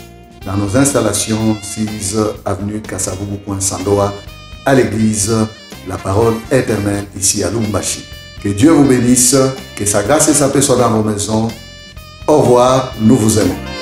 dans nos installations 6 avenue Kasavubu, Sandoa, à l'église La Parole Éternelle, ici à Lumbashi. Que Dieu vous bénisse, que sa grâce et sa paix soient dans vos maisons. Au revoir, nous vous aimons.